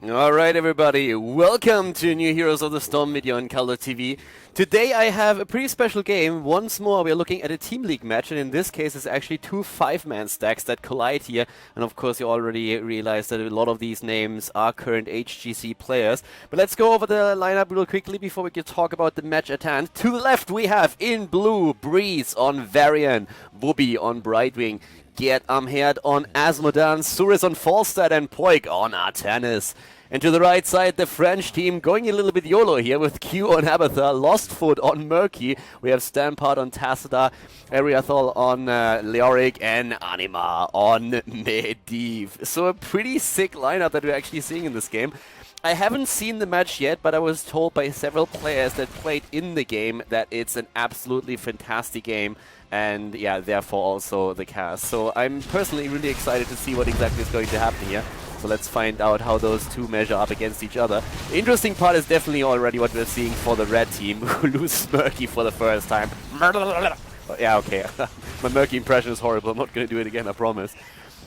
Alright everybody, welcome to New Heroes of the Storm video on Khaldor TV. Today I have a pretty special game. Once more we are looking at a Team League match, and in this case it's actually two 5-man stacks that collide here. And of course you already realized that a lot of these names are current HGC players. But let's go over the lineup real quickly before we can talk about the match at hand. To the left we have in blue, Breeze on Varian, Wubby on Brightwing, Gerd Amherd on Azmodan, Suris on Falstad, and Poik on Artanis. And to the right side, the French team going a little bit YOLO here with Q on Abathur, Lostfoot on Murky. We have Stampart on Tacita, Ariathol on Leoric, and Anima on Medivh. So a pretty sick lineup that we're actually seeing in this game. I haven't seen the match yet, but I was told by several players that played in the game that it's an absolutely fantastic game. And yeah, therefore also the cast. So I'm personally really excited to see what exactly is going to happen here. So let's find out how those two measure up against each other. The interesting part is definitely already what we're seeing for the red team, who lose Murky for the first time. Oh, yeah, okay. My Murky impression is horrible. I'm not going to do it again, I promise.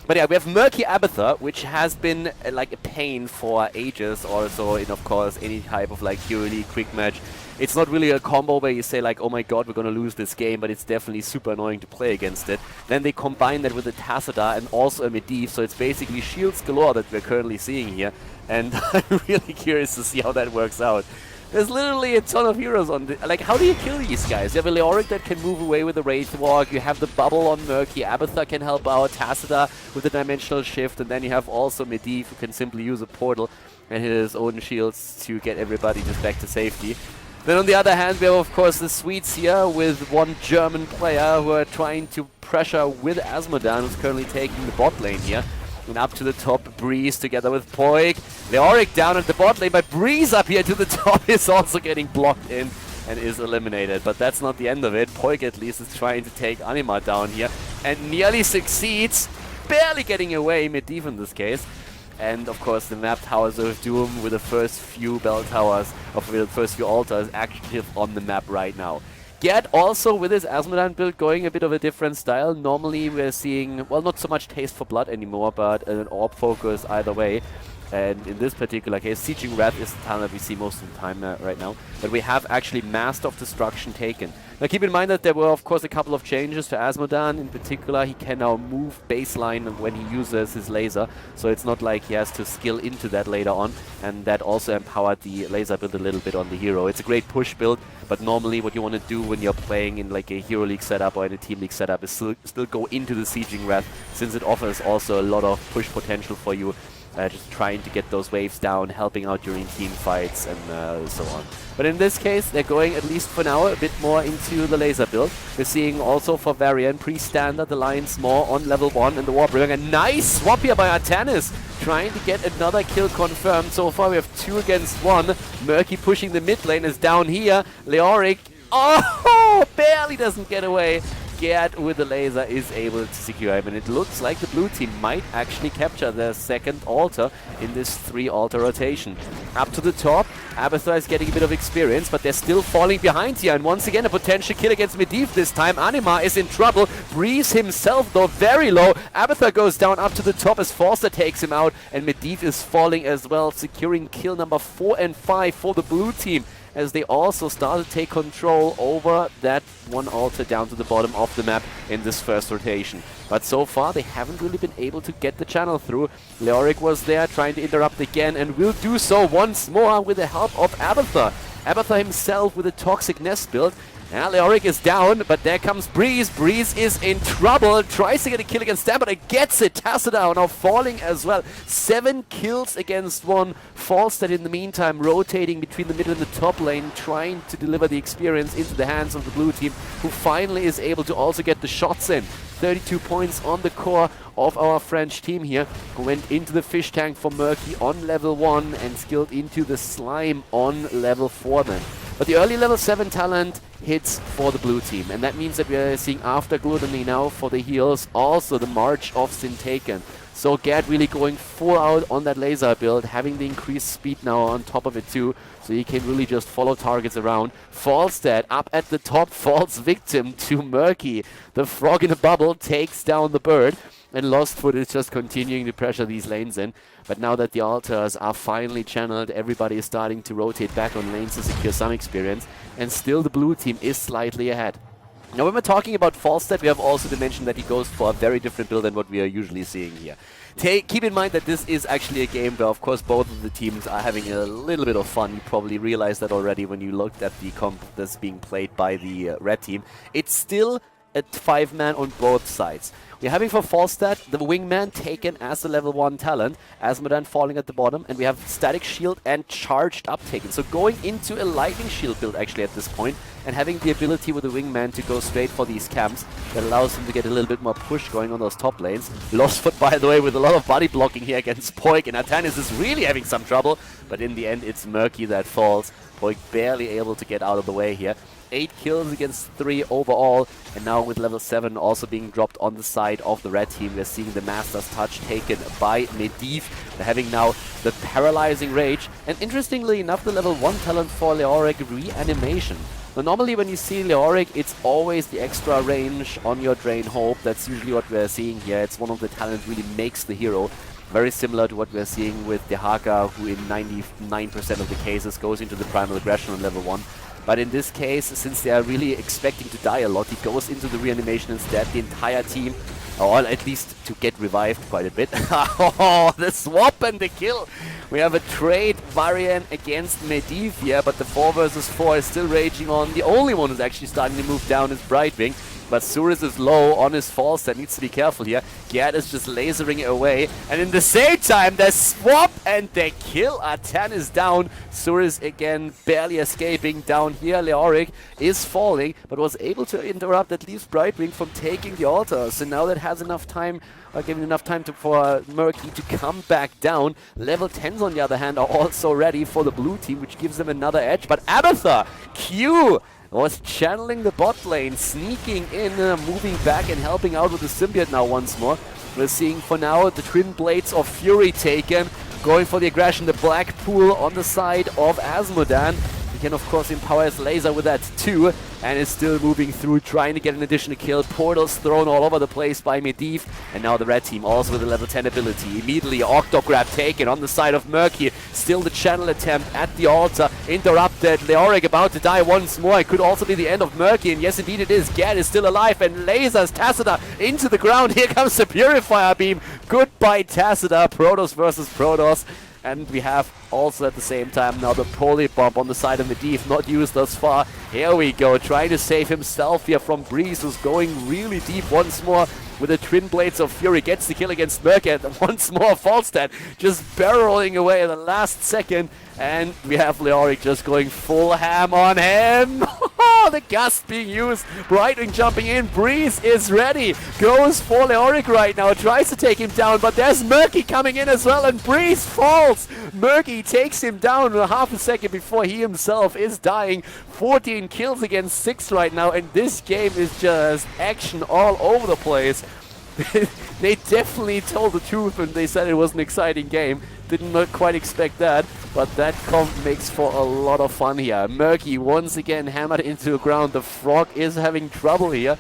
But yeah, we have Murky Abathur, which has been like a pain for ages, also in, of course, any type of like Hero League quick match. It's not really a combo where you say like, oh my god, we're gonna lose this game, but it's definitely super annoying to play against it. Then they combine that with a Tacita and also a Medivh, so it's basically shields galore that we're currently seeing here. And I'm really curious to see how that works out. There's literally a ton of heroes on the... Like, how do you kill these guys? You have a Leoric that can move away with a Wraith Walk, you have the bubble on Murky, Abathur can help out, Tacita with the dimensional shift, and then you have also Medivh who can simply use a portal and hit his own shields to get everybody just back to safety. Then on the other hand, we have of course the Swedes here with one German player who are trying to pressure with Azmodan, who's currently taking the bot lane here. And up to the top, Breeze together with Poik. Leoric down at the bot lane, but Breeze up here to the top is also getting blocked in and is eliminated. But that's not the end of it. Poik at least is trying to take Anima down here and nearly succeeds, barely getting away, Medivh in this case. And of course the map Towers of Doom with the first few bell towers, of the first few altars active on the map right now. Gerd also with his Azmodan build going a bit of a different style. Normally we're seeing, well, not so much Taste for Blood anymore, but an orb focus either way. And in this particular case, Sieging Wrath is the talent we see most of the time right now. But we have actually Master of Destruction taken. Now keep in mind that there were of course a couple of changes to Azmodan. In particular, he can now move baseline when he uses his laser. So it's not like he has to skill into that later on. And that also empowered the laser build a little bit on the hero. It's a great push build, but normally what you want to do when you're playing in like a Hero League setup or in a Team League setup is still go into the Sieging Wrath, since it offers also a lot of push potential for you. Just trying to get those waves down, helping out during team fights and so on. But in this case, they're going, at least for now, a bit more into the laser build. We're seeing also for Varian, pre-standard, the Lions more on level 1 and the Warbringer. A nice swap here by Artanis, trying to get another kill confirmed. So far we have 2 against 1. Murky pushing the mid lane is down here. Leoric, oh, barely doesn't get away. Gerd with the laser is able to secure him, and it looks like the blue team might actually capture their second altar in this 3-altar rotation. Up to the top, Abathur is getting a bit of experience, but they're still falling behind here, and once again a potential kill against Medivh this time. Anima is in trouble, Breeze himself though very low. Abathur goes down up to the top as Forster takes him out, and Medivh is falling as well, securing kill number 4 and 5 for the blue team, as they also start to take control over that one altar down to the bottom of the map in this first rotation. But so far they haven't really been able to get the channel through. Leoric was there trying to interrupt again and will do so once more with the help of Abathur. Abathur himself with a Toxic Nest build. Now Leoric is down, but there comes Breeze. Breeze is in trouble, tries to get a kill against Stampart, and gets it. Tacita now falling as well. 7 kills against 1. Falstad in the meantime rotating between the middle and the top lane, trying to deliver the experience into the hands of the blue team, who finally is able to also get the shots in. 32 points on the core of our French team here, who went into the fish tank for Murky on level 1 and skilled into the slime on level 4 then. But the early level 7 talent hits for the blue team, and that means that we are seeing after Gluttony now for the heals also the March of Sin taken. So Gerd really going full out on that laser build, having the increased speed now on top of it too, so he can really just follow targets around. Falstad up at the top, falls victim to Murky. The frog in a bubble takes down the bird. And Lostfoot is just continuing to pressure these lanes in. But now that the altars are finally channeled, everybody is starting to rotate back on lanes to secure some experience. And still the blue team is slightly ahead. Now, when we're talking about Falstad, we have also to mention that he goes for a very different build than what we are usually seeing here. Keep in mind that this is actually a game where, of course, both of the teams are having a little bit of fun. You probably realized that already when you looked at the comp that's being played by the red team. It's still a 5-man on both sides. We're having for Falstad the wingman taken as the level 1 talent, Azmodan falling at the bottom, and we have static shield and charged up taken. So going into a lightning shield build actually at this point, and having the ability with the wingman to go straight for these camps, that allows him to get a little bit more push going on those top lanes. Lostfoot, by the way, with a lot of body blocking here against Poik, and Atanis is really having some trouble, but in the end it's Murky that falls. Poik barely able to get out of the way here. 8 kills against 3 overall, and now with level 7 also being dropped on the side of the red team, we're seeing the Master's Touch taken by Medivh. They're having now the Paralyzing Rage, and interestingly enough, the level 1 talent for Leoric, Reanimation. Now, normally when you see Leoric, it's always the extra range on your Drain Hope. That's usually what we're seeing here. It's one of the talents really makes the hero. Very similar to what we're seeing with Dehaka, who in 99% of the cases goes into the Primal Aggression on level 1. But in this case, since they are really expecting to die a lot, he goes into the reanimation instead. The entire team, or at least to get revived quite a bit. Oh, the swap and the kill. We have a trade variant against Medivh here, but the 4 versus 4 is still raging on. The only one who's actually starting to move down is Brightwing. But Suris is low on his falls, that needs to be careful here. Gerd is just lasering it away. And in the same time, the swap and the kill. Artan is down. Suris again barely escaping down here. Leoric is falling, but was able to interrupt at least Brightwing from taking the altar. So now that has enough time, giving enough time for Murky to come back down. Level 10s on the other hand are also ready for the blue team, which gives them another edge. But Abathur, Q was channeling the bot lane, sneaking in, moving back and helping out with the symbiote now once more. We're seeing for now the Twin Blades of Fury taken, going for the aggression, the Black Pool on the side of Azmodan. He can of course empower his laser with that too, and is still moving through, trying to get an additional kill. Portals thrown all over the place by Medivh, and now the red team also with a level 10 ability. Immediately Octo Grab taken on the side of Murky. Still the channel attempt at the altar, interrupted. Leoric about to die once more. It could also be the end of Murky, and yes indeed it is. Gerd is still alive, and lasers Tacita into the ground. Here comes the Purifier Beam. Goodbye Tacita, Protoss versus Protoss. And we have also at the same time now the Poly Bomb on the side of Medivh, not used thus far. Here we go, trying to save himself here from Breeze, who's going really deep once more with the Twin Blades of Fury. Gets the kill against Murky, and once more Falstad just barreling away at the last second. And we have Leoric just going full ham on him. The gust being used. Brightwing jumping in. Breeze is ready. Goes for Leoric right now. Tries to take him down, but there's Murky coming in as well, and Breeze falls. Murky takes him down half a second before he himself is dying. 14 kills against 6 right now, and this game is just action all over the place. They definitely told the truth when they said it was an exciting game. Did not quite expect that, but that comp makes for a lot of fun here. Murky once again hammered into the ground. The Frog is having trouble here,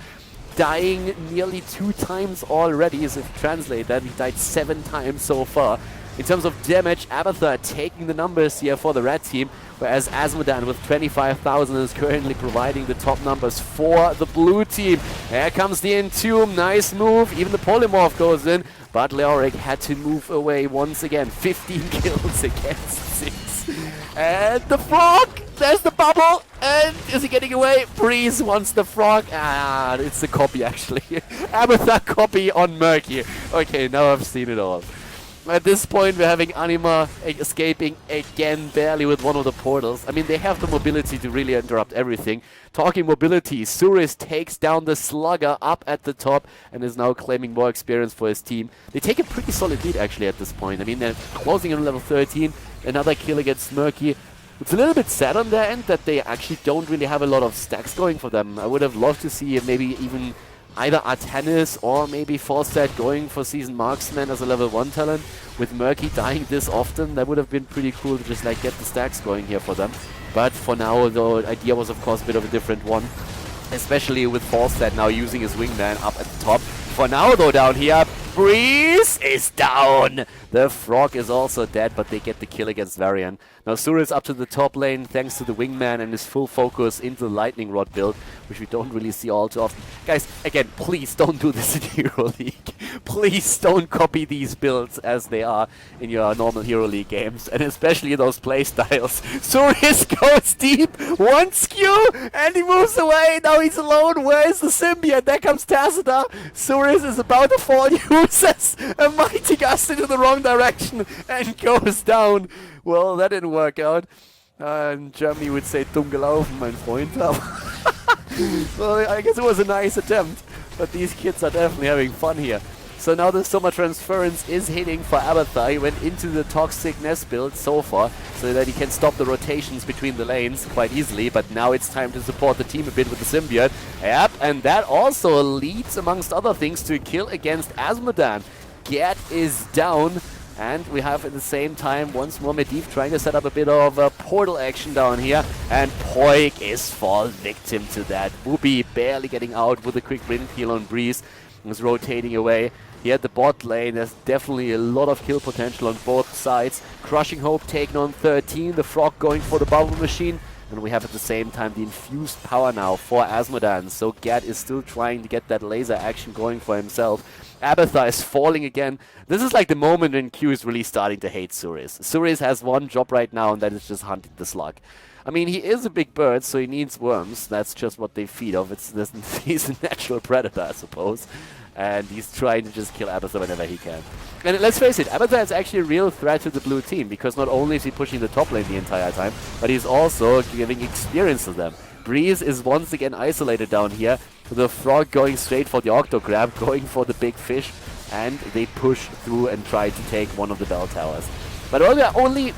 dying nearly 2 times already. As if translate that, he died 7 times so far. In terms of damage, Abathur taking the numbers here for the red team, whereas Azmodan with 25,000 is currently providing the top numbers for the blue team. Here comes the Entomb, nice move, even the Polymorph goes in, but Leoric had to move away once again. 15 kills against 6. And the Frog, there's the bubble, and is he getting away? Breeze wants the Frog. Ah, it's the copy actually. Abathur copy on Murky. Okay, now I've seen it all. At this point, we're having Anima escaping again, barely with one of the portals. I mean, they have the mobility to really interrupt everything. Talking mobility, Suris takes down the Slugger up at the top and is now claiming more experience for his team. They take a pretty solid lead, actually, at this point. I mean, they're closing in on level 13. Another kill against Murky. It's a little bit sad on their end that they actually don't really have a lot of stacks going for them. I would have loved to see maybe even either Artanis or maybe Falstad going for Seasoned Marksman as a level 1 talent. With Murky dying this often, that would have been pretty cool to just like get the stacks going here for them. But for now, the idea was of course a bit of a different one, especially with Falstad now using his wingman up at the top. For now though, down here, Breeze is down. The Frog is also dead, but they get the kill against Varian. Now Suris up to the top lane thanks to the Wingman and his full focus into the Lightning Rod build, which we don't really see all too often. Guys, again, please don't do this in Hero League. Please don't copy these builds as they are in your normal Hero League games, and especially those playstyles. Suris goes deep, one skew, and he moves away. Now he's alone. Where is the symbiote? There comes Tacita. Suris is about to fall. He uses a mighty gust into the wrong direction and goes down. Well, that didn't work out. In Germany would say dumm gelaufen, mein Freund. Well, I guess it was a nice attempt, but these kids are definitely having fun here. So now the Summer Transference is hitting for Abathur. He went into the Toxic Nest build so far, so that he can stop the rotations between the lanes quite easily, but now it's time to support the team a bit with the Symbiote. Yep, and that also leads, amongst other things, to a kill against Azmodan. Gerd is down. And we have at the same time once more Medivh trying to set up a bit of a portal action down here. And Poik is fall victim to that. Bubi barely getting out with a quick wind peel on Breeze. Is rotating away. Here at the bot lane, there's definitely a lot of kill potential on both sides. Crushing Hope taking on 13. The Frog going for the bubble machine. And we have at the same time the infused power now for Azmodan. So Gerd is still trying to get that laser action going for himself. Abathur is falling again. This is like the moment when Q is really starting to hate Suris. Suris has one job right now, and that is just hunting the slug. I mean, he is a big bird, so he needs worms. That's just what they feed off. He's a natural predator, I suppose. And he's trying to just kill Abathur whenever he can. And let's face it, Abathur is actually a real threat to the blue team, because not only is he pushing the top lane the entire time, but he's also giving experience to them. Breeze is once again isolated down here. The Frog going straight for the Octo Grab, going for the big fish, and they push through and try to take one of the bell towers. But we are only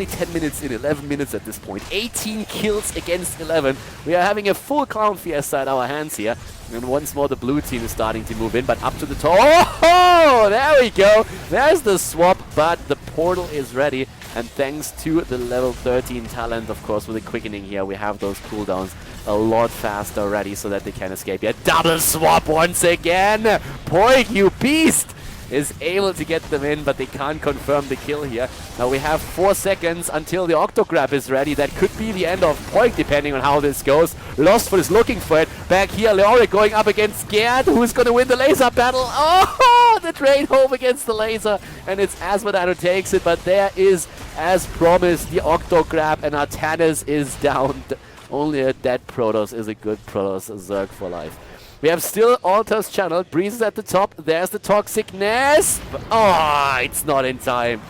10 minutes in, 11 minutes at this point. 18 kills against 11. We are having a full clown fiesta in our hands here. And once more the blue team is starting to move in, but up to the top. Oh, there we go. There's the swap, but the portal is ready. And thanks to the level 13 talent, of course, with the quickening here, we have those cooldowns a lot faster already so that they can escape. Yeah, double swap once again. Poik, you beast! Is able to get them in, but they can't confirm the kill here. Now we have 4 seconds until the Octo Grab is ready. That could be the end of Poik, depending on how this goes. Lostfoot is looking for it. Back here, Leoric going up against Gerd, who's going to win the laser battle. Oh, the trade home against the laser, and it's Azmodan who takes it, but there is, as promised, the Octo Grab, and Artanis is down. Only a dead Protoss is a good Protoss, Zerg for life. We have still Altars channeled. Breeze is at the top. There's the Toxic Nest. Oh, it's not in time.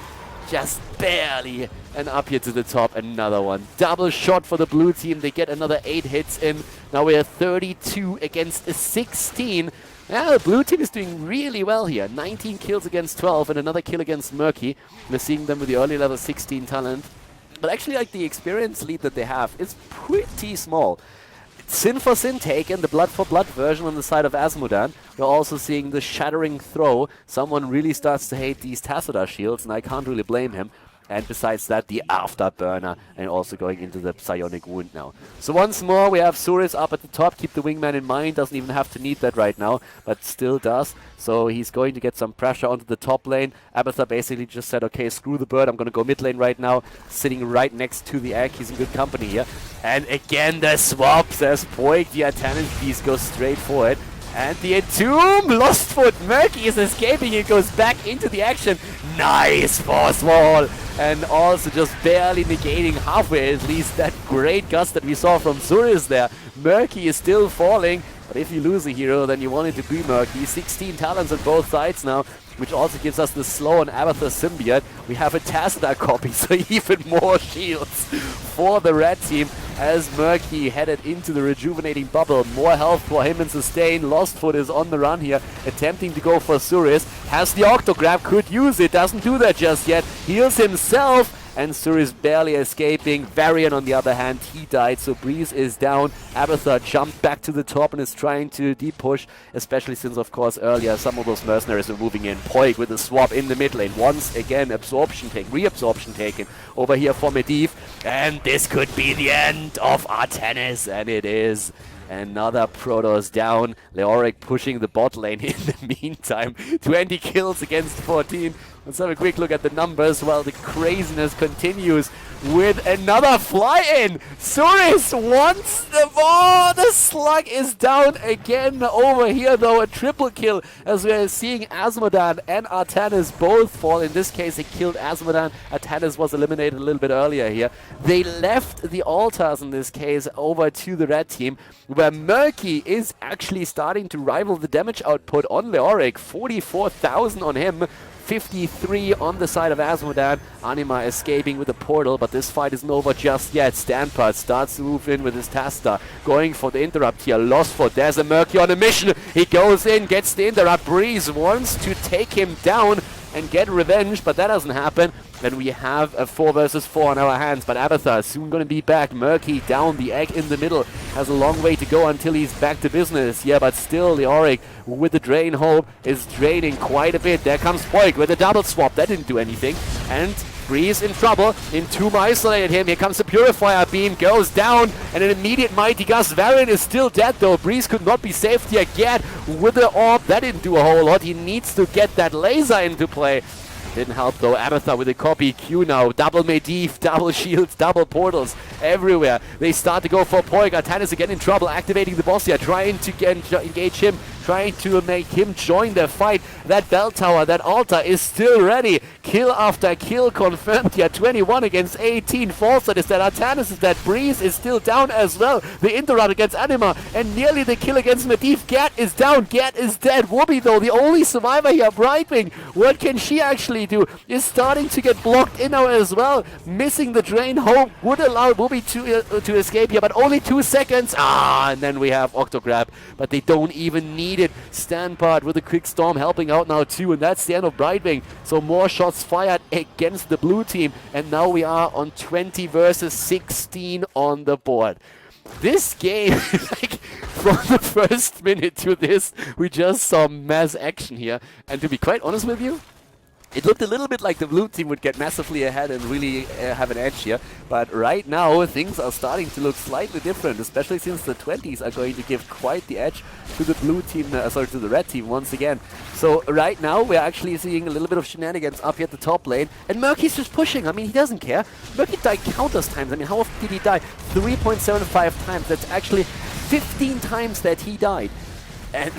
Just barely. And up here to the top, another one. Double shot for the blue team. They get another 8 hits in. Now we are 32 against 16. Yeah, the blue team is doing really well here. 19 kills against 12 and another kill against Murky. We're seeing them with the early level 16 talent. But actually, like, the experience lead that they have is pretty small. Sin for Sin taken, the Blood for Blood version on the side of Azmodan. We're also seeing the Shattering Throw. Someone really starts to hate these Tacita shields, and I can't really blame him. And besides that, the Afterburner, and also going into the Psionic Wound now. So once more, we have Suris up at the top. Keep the Wingman in mind. Doesn't even have to need that right now, but still does. So he's going to get some pressure onto the top lane. Abathur basically just said, okay, screw the bird. I'm going to go mid lane right now. Sitting right next to the egg. He's in good company here. And again, the swap. There's Poik. The Artanis piece goes straight for it. And the Entomb, Lostfoot, Murky is escaping, he goes back into the action. Nice force wall! And also just barely negating halfway at least that great gust that we saw from Suris there. Murky is still falling, but if you lose a hero, then you want it to be Murky. 16 talents on both sides now, which also gives us the slow on Abathur symbiote. We have a Tacita copy, so even more shields for the red team as Murky headed into the rejuvenating bubble. More health for him and sustain. Lostfoot is on the run here, attempting to go for Suris. Has the Octo Grab, could use it, doesn't do that just yet. Heals himself. And Suris barely escaping. Varian, on the other hand, he died, so Breeze is down. Abathur jumped back to the top and is trying to deep push, especially since, of course, earlier some of those mercenaries were moving in. Poik with a swap in the mid lane. Once again, reabsorption taken over here for Medivh. And this could be the end of Artanis, and it is. Another Protoss down. Leoric pushing the bot lane in the meantime. 20 kills against 14. Let's have a quick look at the numbers while the craziness continues with another fly-in. Suris wants the ball. The slug is down again over here, though. A triple kill as we are seeing Azmodan and Artanis both fall. In this case, they killed Azmodan. Artanis was eliminated a little bit earlier here. They left the altars in this case over to the red team, where Murky is actually starting to rival the damage output on Leoric. 44,000 on him. 53 on the side of Azmodan. Anima escaping with the portal, but this fight isn't over just yet. Stampart starts to move in with his Tasta, going for the interrupt here. Lost for there's a Murky on a mission. He goes in, gets the interrupt. Breeze wants to take him down and get revenge, but that doesn't happen. Then we have a 4 versus 4 on our hands, but Abathur soon going to be back. Murky down, the egg in the middle. Has a long way to go until he's back to business. Yeah, but still, Leoric with the Drain Hope is draining quite a bit. There comes Poik with a double swap. That didn't do anything. And Breeze in trouble. Entomb isolated him. Here comes the Purifier Beam. Goes down. And an immediate Mighty Gust. Varian is still dead, though. Breeze could not be saved here yet with the Orb. That didn't do a whole lot. He needs to get that laser into play. Didn't help though. Abathur with a copy Q now. Double Medivh, double shields, double portals everywhere. They start to go for Poik. Artanis again in trouble, activating the boss here, trying to engage him, trying to make him join the fight. That bell tower, that altar is still ready. Kill after kill confirmed here. 21 against 18. Falset is that. Artanis is that. Breeze is still down as well. The interrupt against Anima and nearly the kill against Medivh. Gat is down. Gat is dead. Whoopi though, the only survivor here. Brightwing, what can she actually do? Is starting to get blocked in now as well. Missing the Drain Hope would allow Whoopi to escape here, but only 2 seconds. And then we have Octograb, but they don't even need it. Stampart with a quick storm helping out now too, and that's the end of Brightwing. So more shots fired against the blue team, and now we are on 20 versus 16 on the board. This game, like, from the first minute to this, we just saw mass action here, and to be quite honest with you, it looked a little bit like the blue team would get massively ahead and really have an edge here. But right now, things are starting to look slightly different, especially since the 20s are going to give quite the edge to the blue team, to the red team once again. So right now, we're actually seeing a little bit of shenanigans up here at the top lane. And Murky's just pushing. I mean, he doesn't care. Murky died countless times. I mean, how often did he die? 3.75 times. That's actually 15 times that he died. And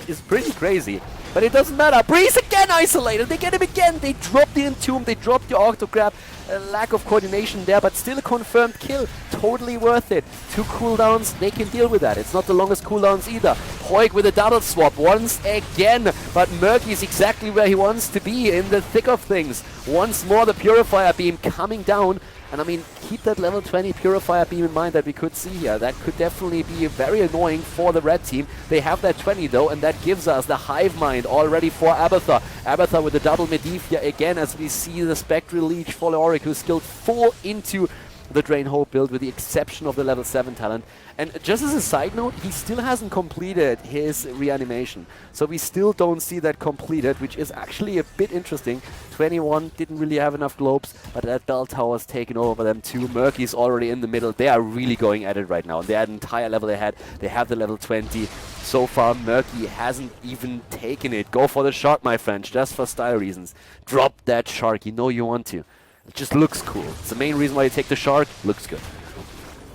it's pretty crazy. But it doesn't matter. Breeze again isolated. They get him again. They drop the Entomb. They drop the Octograb. A lack of coordination there, but still a confirmed kill. Totally worth it. 2 cooldowns. They can deal with that. It's not the longest cooldowns either. Poik with a double swap once again. But Murky is exactly where he wants to be, in the thick of things. Once more, the Purifier Beam coming down. And I mean, keep that level 20 Purifier Beam in mind that we could see here. That could definitely be very annoying for the red team. They have that 20 though, and that gives us the Hive Mind already for Abathur. Abathur with the double Medivh here again, as we see the Spectral Leech for Leoric, who's still full into the Drain Hope build with the exception of the level 7 talent. And just as a side note, he still hasn't completed his reanimation. So we still don't see that completed, which is actually a bit interesting. 21 didn't really have enough globes, but that bell tower's taken over them too. Murky's already in the middle. They are really going at it right now. They had an entire level ahead. They have the level 20. So far, Murky hasn't even taken it. Go for the shark, my friend, just for style reasons. Drop that shark. You know you want to. It just looks cool. It's the main reason why you take the shark. Looks good.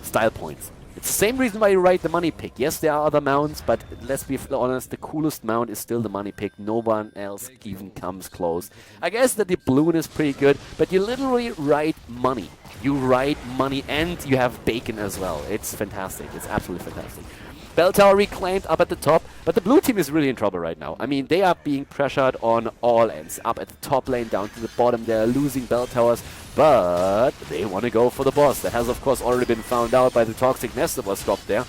Style points. It's the same reason why you ride the money pick. Yes, there are other mounts, but let's be honest, the coolest mount is still the money pick. No one else even comes close. I guess that the balloon is pretty good, but you literally ride money. You ride money and you have bacon as well. It's fantastic. It's absolutely fantastic. Bell tower reclaimed up at the top, but the blue team is really in trouble right now. I mean, they are being pressured on all ends. Up at the top lane, down to the bottom, they're losing bell towers, but they want to go for the boss. That has, of course, already been found out by the Toxic Nest that was dropped there.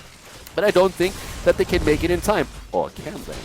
But I don't think that they can make it in time. Or can they?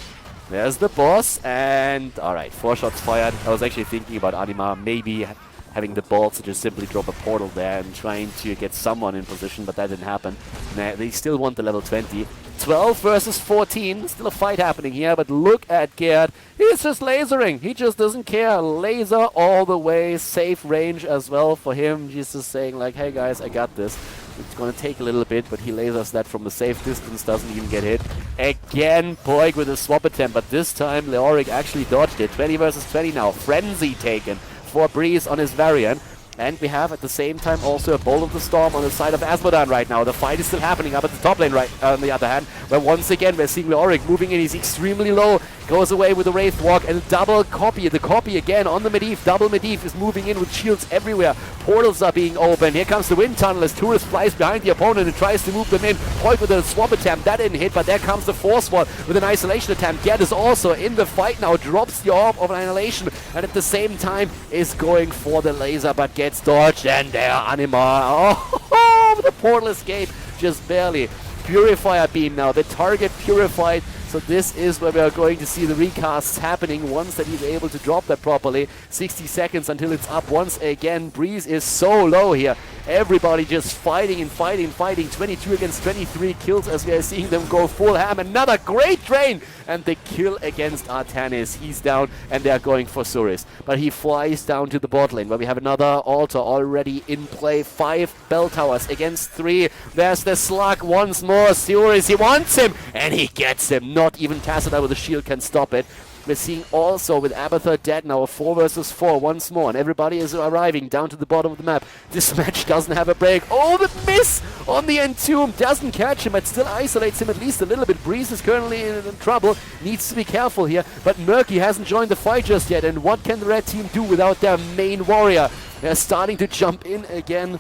There's the boss, and alright, 4 shots fired. I was actually thinking about Anima maybe having the balls to just simply drop a portal there and trying to get someone in position, but that didn't happen. Nah, they still want the level 20. 12 versus 14. Still a fight happening here, but look at Gerd. He's just lasering. He just doesn't care. Laser all the way. Safe range as well for him. He's just saying like, hey guys, I got this. It's going to take a little bit, but he lasers that from a safe distance, doesn't even get hit. Again, Poik with a swap attempt, but this time Leoric actually dodged it. 20 versus 20 now. Frenzy taken for Breeze on his variant. And we have at the same time also a Bolt of the Storm on the side of Azmodan right now. The fight is still happening up at the top lane right on the other hand. Where once again we're seeing Leoric moving in. He's extremely low. Goes away with the Wraith Walk and a double copy. The copy again on the Medivh. Double Medivh is moving in with shields everywhere. Portals are being opened. Here comes the Wind Tunnel as Tourist flies behind the opponent and tries to move them in. Point with a swap attempt. That didn't hit, but there comes the Force Wall with an isolation attempt. Gerd is also in the fight now. Drops the Orb of Annihilation and at the same time is going for the laser but gets dodged. And there, Anima. Oh, the portal escape just barely. Purifier Beam now. The target purified. So this is where we are going to see the recasts happening once that he's able to drop that properly. 60 seconds until it's up once again. Breeze is so low here. Everybody just fighting and fighting and fighting. 22 against 23 kills as we are seeing them go full ham. Another great drain. And the kill against Artanis. He's down and they're going for Suris. But he flies down to the bot lane where we have another altar already in play. 5 bell towers against 3. There's the slug once more. Suris, he wants him and he gets him. Not even Tassadar with a shield can stop it. We're seeing also with Abathur dead now a 4 versus 4 once more, and everybody is arriving down to the bottom of the map. This match doesn't have a break. Oh, the miss on the Entomb doesn't catch him, but still isolates him at least a little bit. Breeze is currently in trouble, needs to be careful here, but Murky hasn't joined the fight just yet, and what can the red team do without their main warrior? They're starting to jump in again.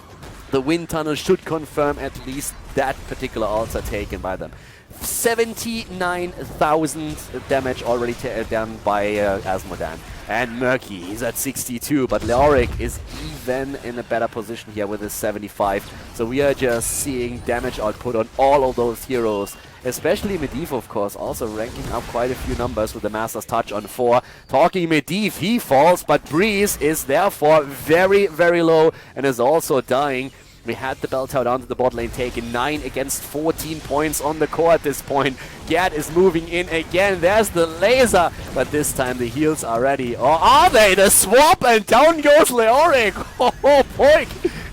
The Wind Tunnel should confirm at least that particular altar taken by them. 79,000 damage already done by Azmodan. And Murky, he's at 62, but Leoric is even in a better position here with his 75. So we are just seeing damage output on all of those heroes. Especially Medivh, of course, also ranking up quite a few numbers with the Master's Touch on 4. Talking Medivh, he falls, but Breeze is therefore very, very low and is also dying. We had the bell tower down to the bot lane taken. 9 against 14 points on the core at this point. Gerd is moving in again. There's the laser. But this time the heals are ready. Or are they? The swap and down goes Leoric. Oh, Poik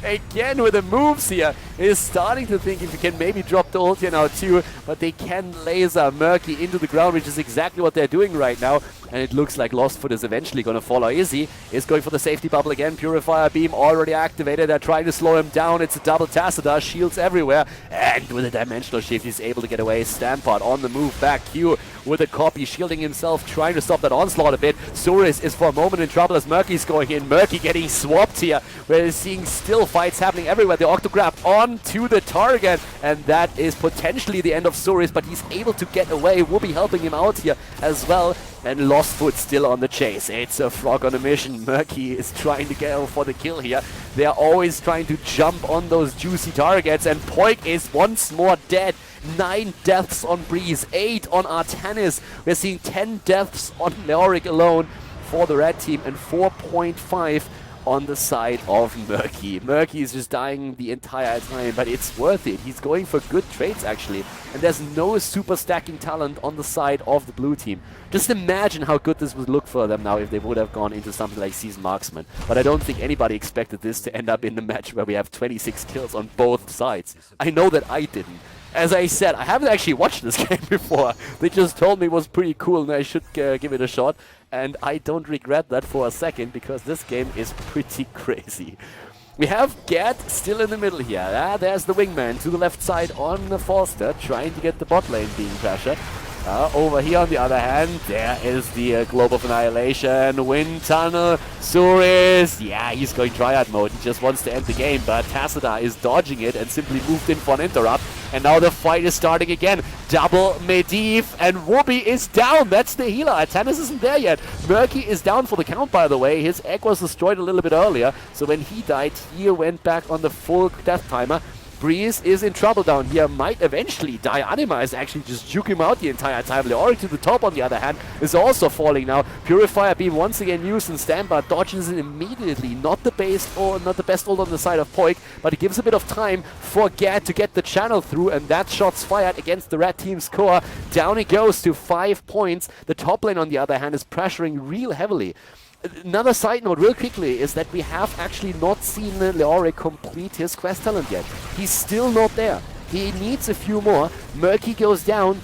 again with the moves here. Is starting to think if he can maybe drop the ult here now too. But they can laser Murky into the ground, which is exactly what they're doing right now. And it looks like Lostfoot is eventually going to follow. Is he? Is going for the safety bubble again. Purifier Beam already activated. They're trying to slow him down. It's a double Tassadar. Shields everywhere. And with a dimensional shift, he's able to get away. Stampart on the move back. Q with a copy, shielding himself, trying to stop that onslaught a bit. Suris is for a moment in trouble as Murky's going in. Murky getting swapped here. We're seeing still fights happening everywhere. The Octograph on to the target. And that is potentially the end of Suris, but he's able to get away. Whoopi helping him out here as well. And Lostfoot still on the chase. It's a frog on a mission. Murky is trying to get for the kill here. They're always trying to jump on those juicy targets. And Poik is once more dead. 9 deaths on Breeze, 8 on Artanis. We're seeing 10 deaths on Leoric alone for the red team and 4.5 on the side of Murky. Murky is just dying the entire time, but it's worth it. He's going for good trades actually. And there's no super stacking talent on the side of the blue team. Just imagine how good this would look for them now if they would have gone into something like Season Marksman. But I don't think anybody expected this to end up in a match where we have 26 kills on both sides. I know that I didn't. As I said, I haven't actually watched this game before. They just told me it was pretty cool and I should give it a shot. And I don't regret that for a second because this game is pretty crazy. We have Gerd still in the middle here. There's the wingman to the left side on the Forster, trying to get the bot lane being pressured. Over here on the other hand, there is the Globe of Annihilation, Wind Tunnel, Suris. Yeah, he's going Triad mode. He just wants to end the game, but Tassadar is dodging it and simply moved in for an interrupt. And now the fight is starting again. Double Medivh, and Whoopi is down. That's the healer. Artanis isn't there yet. Murky is down for the count, by the way. His egg was destroyed a little bit earlier, so when he died, he went back on the full death timer. Breeze is in trouble down here, might eventually die. Anima is actually just juking him out the entire time. Leoric to the top, on the other hand, is also falling now. Purifier Beam once again used in standby, dodges it immediately. Not the best ult on the side of Poik, but it gives a bit of time for Gerd to get the channel through, and that shot's fired against the red team's core. Down it goes to 5 points. The top lane, on the other hand, is pressuring real heavily. Another side note real quickly is that we have actually not seen Leoric complete his quest talent yet. He's still not there. He needs a few more. Murky goes down,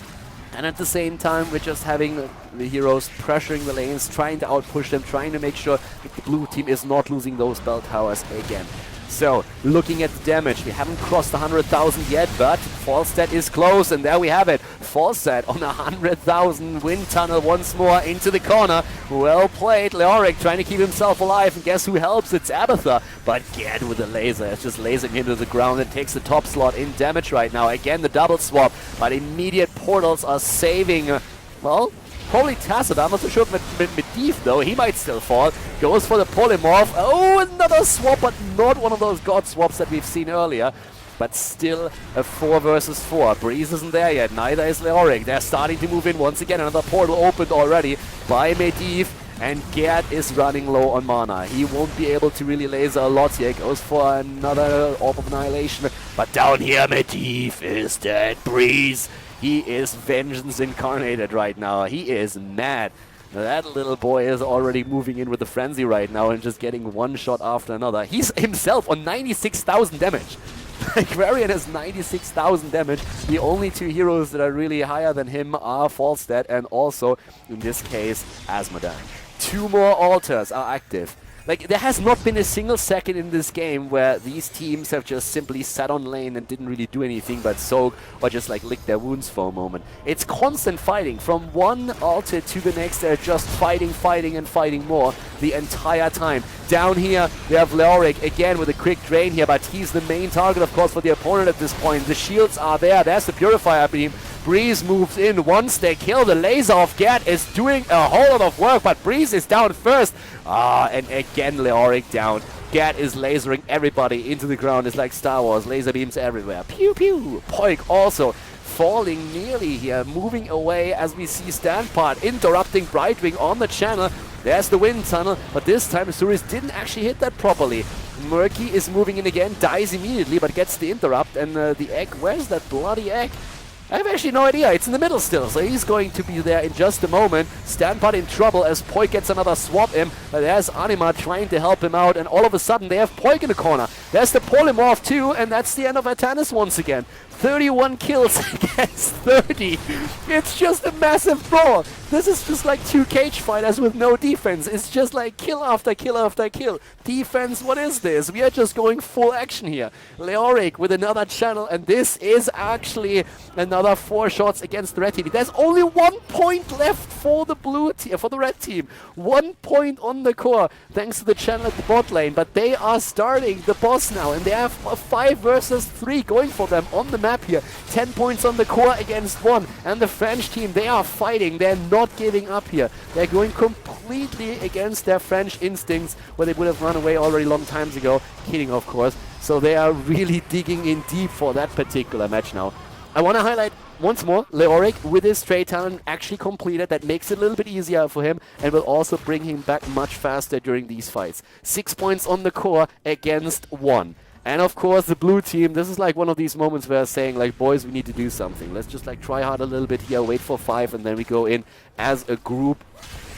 and at the same time we're just having the heroes pressuring the lanes, trying to outpush them, trying to make sure that the blue team is not losing those bell towers again. So, looking at the damage, we haven't crossed 100,000 yet, but Falstad is close, and there we have it. Falstad on 100,000, wind tunnel once more into the corner. Well played, Leoric trying to keep himself alive, and guess who helps? It's Abathur. But Gerd with a laser, it's just lasering him to the ground and takes the top slot in damage right now. Again, the double swap, but immediate portals are saving, well, probably Tacit. I'm not so sure with Medivh though. He might still fall. Goes for the polymorph. Oh, another swap, but not one of those god swaps that we've seen earlier. But still a 4 versus 4. Breeze isn't there yet. Neither is Leoric. They're starting to move in once again. Another portal opened already by Medivh. And Gerd is running low on mana. He won't be able to really laser a lot here. Goes for another Orb of Annihilation. But down here, Medivh is dead. Breeze. He is vengeance incarnated right now. He is mad. That little boy is already moving in with the frenzy right now and just getting one shot after another. He's himself on 96,000 damage. Aquarian has 96,000 damage. The only two heroes that are really higher than him are Falstad and also, in this case, Azmodan. 2 more altars are active. Like, there has not been a single second in this game where these teams have just simply sat on lane and didn't really do anything but soak or just like lick their wounds for a moment. It's constant fighting. From one altar to the next, they're just fighting, fighting, and fighting more the entire time. Down here, we have Leoric again with a quick drain here, but he's the main target, of course, for the opponent at this point. The shields are there. There's the Purifier Beam. Breeze moves in. Once they kill, the laser of Gerd is doing a whole lot of work, but Breeze is down first. And again, Leoric down. Gerd is lasering everybody into the ground. It's like Star Wars. Laser beams everywhere. Pew, pew. Poik also falling nearly here, moving away as we see Standpart interrupting Brightwing on the channel. There's the wind tunnel, but this time Suris didn't actually hit that properly. Murky is moving in again, dies immediately, but gets the interrupt. And the egg, where's that bloody egg? I have actually no idea. It's in the middle still, so he's going to be there in just a moment. Standpart in trouble as Poik gets another swap in. But there's Anima trying to help him out, and all of a sudden they have Poik in the corner. There's the polymorph too, and that's the end of Atanis once again. 31 kills against 30. It's just a massive brawl. This is just like 2 cage fighters with no defense. It's just like kill after kill after kill. Defense, what is this? We are just going full action here. Leoric with another channel, and this is actually another 4 shots against the red team. There's only 1 point left for the blue team, for the red team. 1 point on the core, thanks to the channel at the bot lane. But they are starting the boss now, and they have a 5 versus 3 going for them on the map here. 10 points on the core against 1. And the French team, they are fighting. They're not giving up here. They're going completely against their French instincts, where they would have run away already long times ago. Kidding, of course. So they are really digging in deep for that particular match now. I want to highlight once more Leoric with his trade talent actually completed. That makes it a little bit easier for him and will also bring him back much faster during these fights. 6 points on the core against 1. And of course the blue team, this is like one of these moments where saying like, boys, we need to do something. Let's just like try hard a little bit here, wait for 5, and then we go in as a group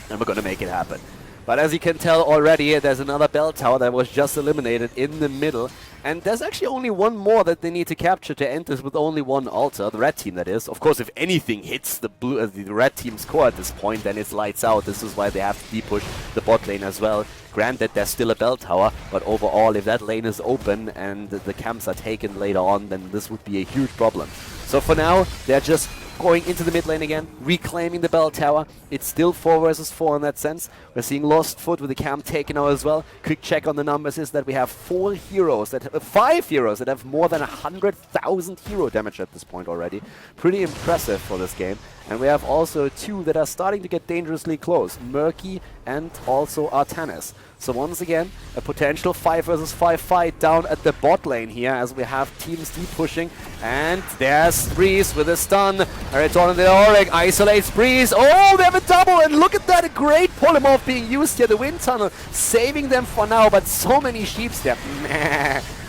and we're gonna make it happen. But as you can tell already, there's another bell tower that was just eliminated in the middle. And there's actually only one more that they need to capture to end this with only 1 altar, the red team that is. Of course, if anything hits the red team's core at this point, then it's lights out. This is why they have to de-push the bot lane as well. Granted, there's still a bell tower, but overall, if that lane is open and the camps are taken later on, then this would be a huge problem. So for now, they're just going into the mid lane again, reclaiming the bell tower. It's still 4 versus 4 in that sense. We're seeing Lost Foot with the camp taken out as well. Quick check on the numbers is that we have 5 heroes that have more than 100,000 hero damage at this point already. Pretty impressive for this game. And we have also 2 that are starting to get dangerously close, Murky and also Artanis. So once again, a potential 5 versus 5 fight down at the bot lane here as we have teams deep pushing. And there's Breeze with a stun. Ariton and the Leoric isolates Breeze. Oh, they have a double, and look at that, a great polymorph being used here. The wind tunnel saving them for now, but so many sheeps there.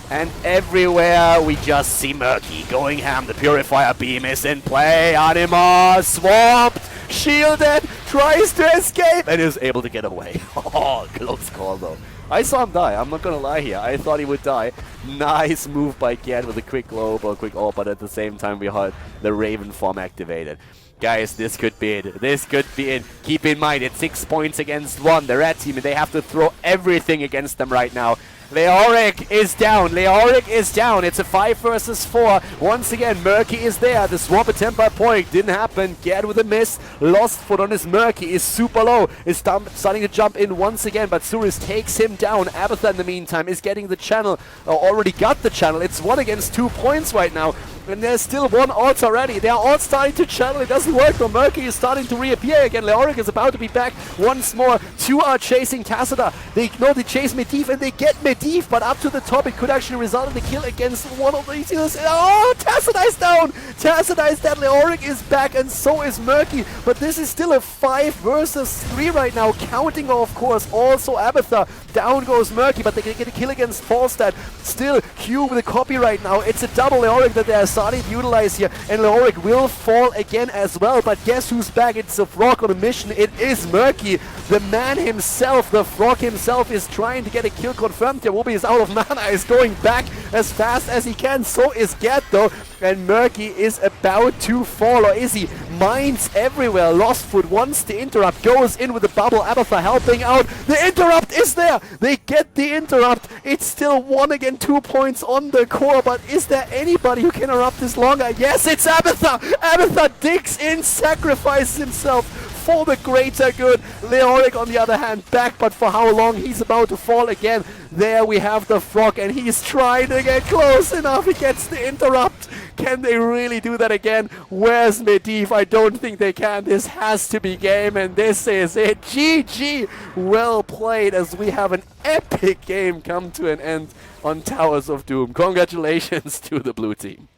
And everywhere we just see Murky going ham. The Purifier Beam is in play. Anima swamped. shielded, tries to escape, and is able to get away. Oh, close call though. I saw him die, I'm not gonna lie here. I thought he would die. Nice move by Gerd with a quick globe or a quick ult, but at the same time we had the Raven form activated. Guys, this could be it. This could be it. Keep in mind, it's 6 points against 1. The red team, and they have to throw everything against them right now. Leoric is down. Leoric is down. It's a 5 versus 4. Once again, Murky is there. The swap attempt by Point didn't happen. Gerd with a miss. Lost foot on his Murky is super low. Is starting to jump in once again, but Suris takes him down. Abathur in the meantime is getting the channel. Already got the channel. It's 1 against 2 points right now. And there's still 1 ult already. They are all starting to channel. It doesn't work, but Murky is starting to reappear again. Leoric is about to be back once more. 2 are chasing Tassadar. They chase Medivh and they get Medivh, but up to the top it could actually result in the kill against one of these. Oh, Tassadar is down. Tassadar is dead. Leoric is back and so is Murky. But this is still a 5 versus 3 right now. Counting, of course, also Abathur. Down goes Murky, but they can get a kill against Falstad. Still, Q with a copy right now. It's a double Leoric that they are starting to utilize here, and Leoric will fall again as well. But guess who's back? It's the Frog on a mission. It is Murky. The man himself, the Frog himself, is trying to get a kill confirmed here. Wobby is out of mana, is going back as fast as he can. So is Gerd though, and Murky is about to fall, or is he? Mines everywhere. Lostfoot wants the interrupt, goes in with the bubble. Abathur helping out. The interrupt is there. They get the interrupt. It's still 1 again, 2 points on the core, but is there anybody who can interrupt this longer? Yes, it's Abathur. Abathur digs in, sacrifices himself for the greater good. Leoric, on the other hand, back, but for how long? He's about to fall again. There we have the Frog, and he's trying to get close enough. He gets the interrupt. Can they really do that again? Where's Medivh? I don't think they can. This has to be game, and this is it. GG. Well played, as we have an epic game come to an end on Towers of Doom. Congratulations to the blue team.